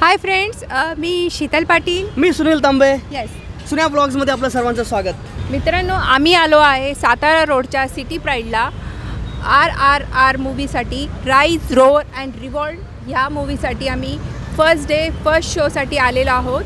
Hi friends, मी शीतल पाटील. मी सुनील तांबे. Yes सुन्या ब्लॉग्समध्ये आपलं सर्वांचं स्वागत. मित्रांनो, आम्ही आलो आहे सातारा रोडच्या सिटी प्राईडला RRR मूवीसाठी. राईज रोअर अँड रिव्हॉल्ट ह्या मूवीसाठी आम्ही फर्स्ट डे फर्स्ट शोसाठी आलेलो आहोत.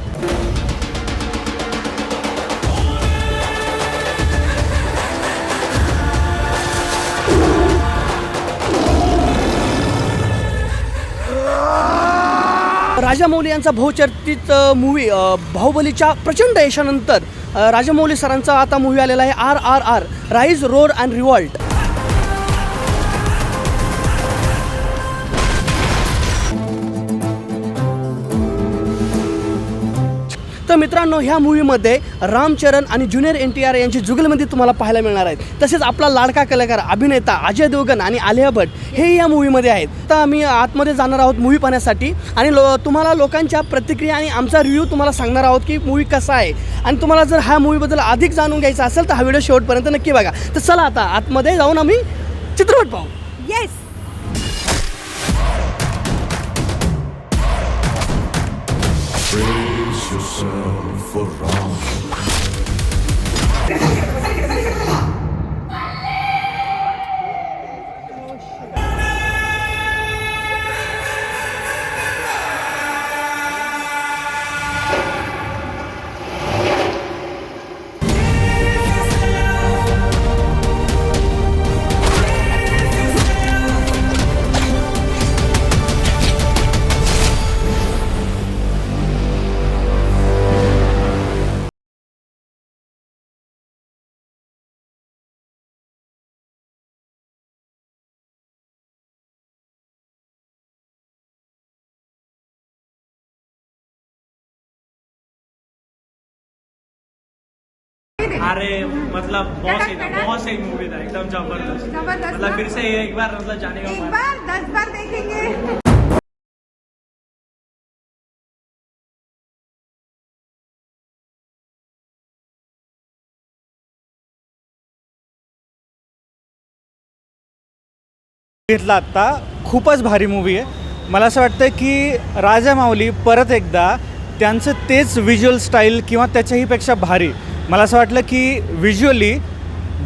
राजामौली यांचा बहुचर्चित मूवी बाहुबलीच्या प्रचंड यशानंतर राजामौली सरांचा आता मूवी आलेला आहे RRR राईज रोअर अँड रिव्हॉल्ट. तर मित्रांनो, ह्या मूवीमध्ये रामचरण आणि ज्युनियर NTR यांची जुगलबंदी तुम्हाला पाहायला मिळणार आहेत. तसेच आपला लाडका कलाकार अभिनेता अजय देवगण आणि आलिया भट्ट हे या मूवीमध्ये आहेत. तर आम्ही आतमध्ये जाणार आहोत मूवी पाहण्यासाठी आणि तुम्हाला लोकांच्या प्रतिक्रिया आणि आमचा रिव्ह्यू तुम्हाला सांगणार आहोत की मूवी कसा आहे. आणि तुम्हाला जर ह्या मूवीबद्दल अधिक जाणून घ्यायचं असेल तर हा व्हिडिओ शेवटपर्यंत नक्की बघा. तर चला आता आतमध्ये जाऊन आम्ही चित्रपट पाहू. Yes. Brace yourself for round. अरे मतलब बहुत सही मूवी था, एकदम जबरदस्त. मतलब फिर से एक बार मतलब जाने का मन. 10 बार देखेंगे. घेतला आत्ता. खूपच भारी मूवी आहे. मला असं वाटतं की राजामौली परत एकदा त्यांचं तेच व्हिज्युअल स्टाईल किंवा त्याच्याहीपेक्षा भारी. मला असं वाटलं की व्हिज्युअली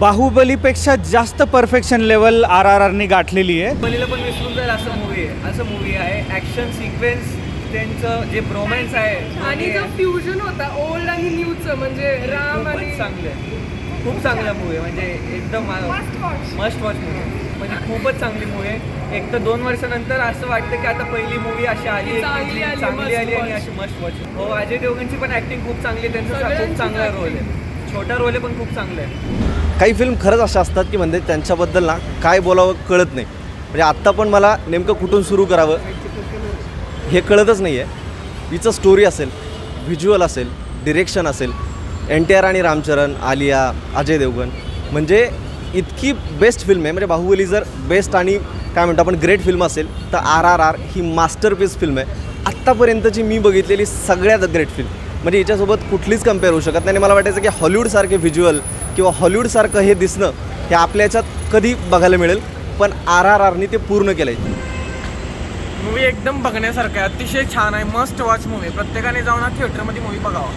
बाहुबलीपेक्षा जास्त परफेक्शन लेवल RRRने गाठलेली आहे. बाहुबलीला पण विसरून जाईल असं मूवी आहे. ॲक्शन सिक्वेन्स, त्यांचं जे ब्रोमॅन्स आहे आणि जो फ्युजन होता ओल्ड आणि न्यूचं, म्हणजे राम आणि खूपच चांगलं आहे. खूप चांगला मूवी आहे, म्हणजे एकदम मस्ट वॉच मूवी. म्हणजे खूपच चांगली मूवी आहे. एक तर 2 वर्षानंतर असं वाटतं की आता पहिली मूवी अशी आली चांगली आली, चांगली आली must आणि watch. अशी मस्ट वॉच. हो, अजय देवगणची पण ॲक्टिंग खूप चांगली आहे. त्यांचा खूप चांगला रोल आहे. छोटा रोल आहे पण खूप चांगला आहे. काही फिल्म खरंच अशा असतात की म्हणजे त्यांच्याबद्दल ना काय बोलावं कळत नाही. म्हणजे आत्ता पण मला नेमकं कुठून सुरू करावं हे कळतच नाही आहे. हिचं स्टोरी असेल, व्हिज्युअल असेल, डिरेक्शन असेल, NTR आणि रामचरण, आलिया, अजय देवगण, म्हणजे इतकी बेस्ट फिल्म आहे. म्हणजे बाहुबली जर बेस्ट आणि काय म्हणतो आपण ग्रेट फिल्म असेल तर RRR ही मास्टरपीस फिल्म आहे. आत्तापर्यंतची मी बघितलेली सगळ्यात ग्रेट फिल्म. म्हणजे याच्यासोबत कुठलीच कम्पेअर होऊ शकत नाही. मला वाटायचं की हॉलिवूडसारखे व्हिज्युअल किंवा हॉलिवूडसारखं हे दिसणं हे आपल्या याच्यात कधी बघायला मिळेल, पण RRRने ते पूर्ण केलं आहे. मूवी एकदम बघण्यासारखं आहे. अतिशय छान आहे. Must watch movie. प्रत्येकाने जाऊन थिएटरमध्ये मूवी बघावा.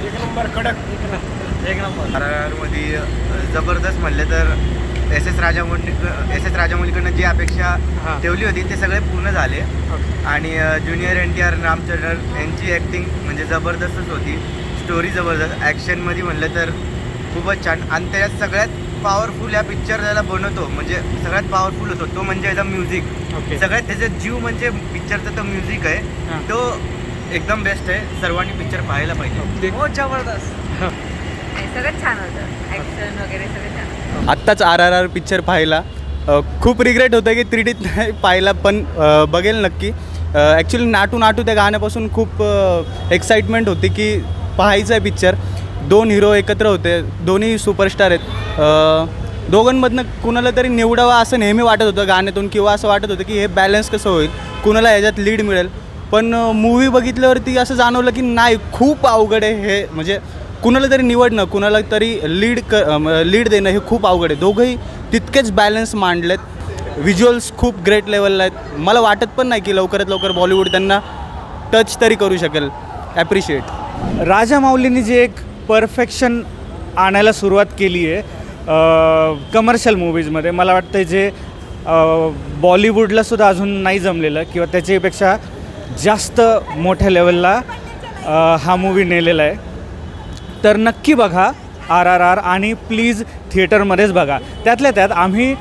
एक नंबर कडक. एक नंबर. RRRमध्ये जबरदस्त म्हणले तर एस एस राजामौलीकडनं जी अपेक्षा ठेवली होती ते सगळे पूर्ण झाले. आणि ज्युनियर NTR रामचरण यांची ॲक्टिंग म्हणजे जबरदस्तच होती. स्टोरी जबरदस्त. ॲक्शनमध्ये म्हणलं तर खूपच छान. आणि त्याच्यात सगळ्यात पॉवरफुल या पिक्चर ज्याला बनवतो म्हणजे सगळ्यात पॉवरफुल होतो तो म्हणजे याचा म्युझिक. सगळ्यात त्याचा जीव म्हणजे पिक्चरचा तो म्युझिक आहे. तो एकदम बेस्ट आहे. सर्वांनी पिक्चर पाहायला पाहिजे. हो, जबरदस्त. सगळं छान होतं. ॲक्शन वगैरे सगळं छान. आत्ताच RRR पिक्चर पाहिला. खूप रिग्रेट होतं की 3Dत नाही पाहिला, पण बघेल नक्की. ॲक्च्युली नाटू त्या गाण्यापासून खूप एक्साइटमेंट होती की पाहायचं आहे पिक्चर. 2 हिरो एकत्र होते, दोन्ही सुपरस्टार आहेत. दोघांमधनं कुणाला तरी निवडावा असं नेहमी वाटत होतं गाण्यातून, किंवा असं वाटत होतं की हे बॅलन्स कसं होईल, कुणाला ह्याच्यात लीड मिळेल. पण मूवी बघितल्यावरती असं जाणवलं की नाही, खूप अवघड आहे हे. म्हणजे कुणाला तरी निवडणं, कुणाला तरी लीड देणं हे खूप अवघड आहे. दोघंही तितकेच बॅलन्स मांडलेत. व्हिज्युअल्स खूप ग्रेट लेवलला आहेत. मला वाटत पण नाही की लवकरात लवकर बॉलिवूड त्यांना टच तरी करू शकेल. ॲप्रिशिएट. राजामौलींनी जे एक परफेक्शन आणायला सुरुवात केली आहे कमर्शियल मूवीजमध्ये, मला वाटतं जे बॉलिवूडलासुद्धा अजून नाही जमलेलं किंवा त्याच्यापेक्षा जास्त मोठ्या लेवलला हा मूवी नेलेला आहे. तर नक्की बघा RRR आणि प्लीज थिएटरमध्येच बघा. त्यातल्या त्यात आम्ही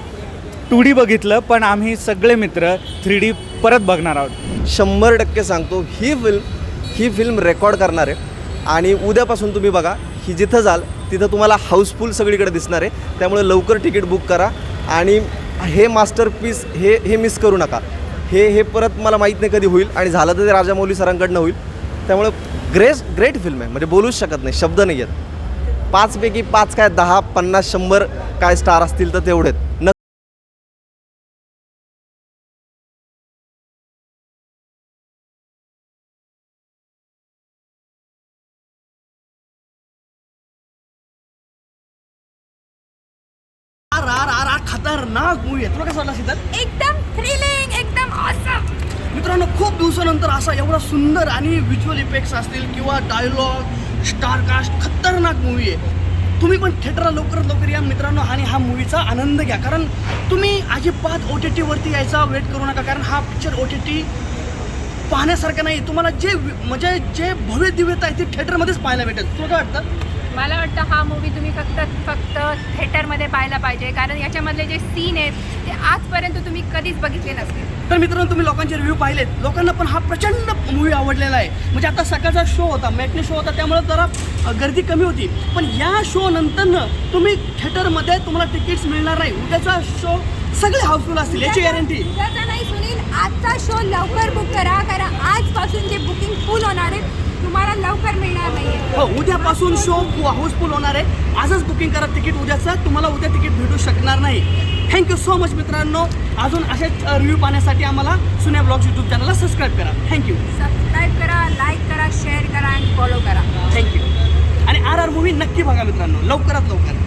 2D बघितलं, पण आम्ही सगळे मित्र 3D परत बघणार आहोत. 100% सांगतो ही फिल्म रेकॉर्ड करणार आहे. आणि उद्यापासून तुम्ही बघा, ही जिथं जाल तिथं तुम्हाला हाऊसफुल सगळीकडे दिसणार आहे. त्यामुळे लवकर तिकीट बुक करा आणि हे मास्टरपीस हे मिस करू नका. हे परत मला माहीत नाही कधी होईल, आणि झालं तर ते राजामौली सरांकडनं होईल. त्यामुळे ग्रेट फिल्म आहे, म्हणजे बोलूच शकत नाही, शब्द नाही आहेत. 5 पैकी 5 काय 10, 50, 100 काय स्टार असतील तर तेवढेत. RRR खतरनाक मूवी आहे. तुला कसं वाटलं सिद्धार्थ? एकदम थ्रिलिंग, एकदम ऑसम. मित्रांनो, खूप दिवसानंतर असा एवढा सुंदर आणि व्हिज्युअल इफेक्ट्स असतील किंवा डायलॉग, स्टारकास्ट, खतरनाक मूवी आहे. तुम्ही पण थिएटरला लवकरात लवकर या मित्रांनो आणि हा मूवीचा आनंद घ्या. कारण तुम्ही अजिबात OTTवरती यायचा वेट करू नका, कारण हा पिक्चर OTT पाहण्यासारखं नाही. तुम्हाला जे भव्य दिव्यता आहे ती थिएटरमध्येच पाहायला भेटेल. तुला काय वाटतं? मला वाटतं हा मूवी तुम्ही फक्त थिएटरमध्ये पाहायला पाहिजे, कारण याच्यामधले जे सीन आहेत ते आजपर्यंत तुम्ही कधीच बघितले नसतील. तर मित्रांनो, तुम्ही लोकांचे रिव्ह्यू पाहिलेत. लोकांना पण हा प्रचंड मूवी आवडलेला आहे. म्हणजे आता सकाळचा शो होता, मॅटनी शो होता, त्यामुळे जरा गर्दी कमी होती. पण या शो नंतरनं तुम्ही थिएटरमध्ये तुम्हाला तिकीट्स मिळणार नाही. उद्याचा शो सगळे हाऊसफुल असतील याची गॅरंटी. उद्याचा नाही सुनील, आजचा शो लवकर बुक करा, कारण आजपासून जे बुकिंग फुल होणार आहे तुम्हाला लवकर मिळणार नाही. हो, उद्यापासून शो हाऊसफुल होणार आहे. आजच बुकिंग करा तिकीट उद्याचं, तुम्हाला उद्या तिकीट भेटू शकणार नाही. थँक्यू सो मच मित्रांनो. अजून असेच रिव्ह्यू पाहण्यासाठी आम्हाला सुन्या ब्लॉग्स यूट्यूब चॅनलला सबस्क्राईब करा. थँक्यू. सबस्क्राईब करा, लाईक करा, शेअर करा आणि फॉलो करा. थँक्यू. आणि RR मूवी नक्की बघा मित्रांनो, लवकरात लवकर.